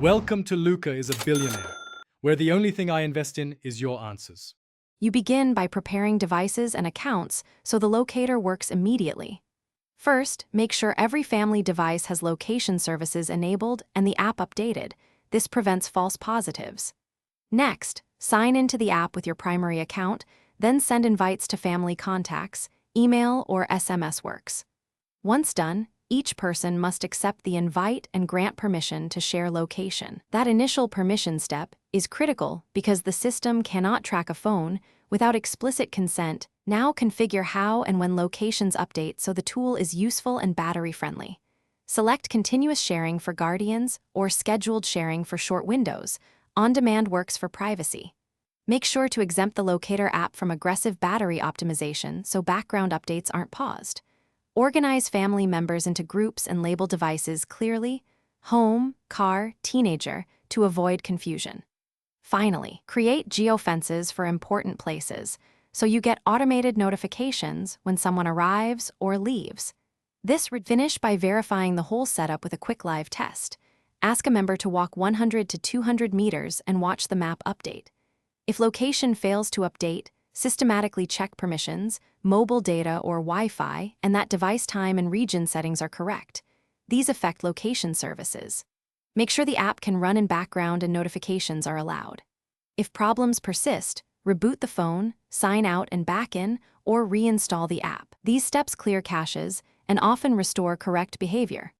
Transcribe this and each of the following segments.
Welcome to Luca is a billionaire, where the only thing I invest in is your answers. You begin by preparing devices and accounts so the locator works immediately. First, make sure every family device has location services enabled and the app updated. This prevents false positives. Next, sign into the app with your primary account, then send invites to family contacts. Email or SMS works. Once done, each person must accept the invite and grant permission to share location. That initial permission step is critical because the system cannot track a phone without explicit consent. Now configure how and when locations update so the tool is useful and battery-friendly. Select continuous sharing for guardians or scheduled sharing for short windows. On-demand works for privacy. Make sure to exempt the Locator app from aggressive battery optimization so background updates aren't paused. Organize family members into groups and label devices clearly: home, car, teenager, to avoid confusion. Finally, create geofences for important places so you get automated notifications when someone arrives or leaves. Finish by verifying the whole setup with a quick live test. Ask a member to walk 100 to 200 meters and watch the map update. If location fails to update, systematically check permissions, mobile data or Wi-Fi, and that device time and region settings are correct. These affect location services. Make sure the app can run in background and notifications are allowed. If problems persist, reboot the phone, sign out and back in, or reinstall the app. These steps clear caches and often restore correct behavior.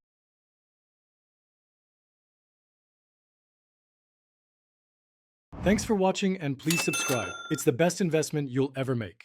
Thanks for watching and please subscribe. It's the best investment you'll ever make.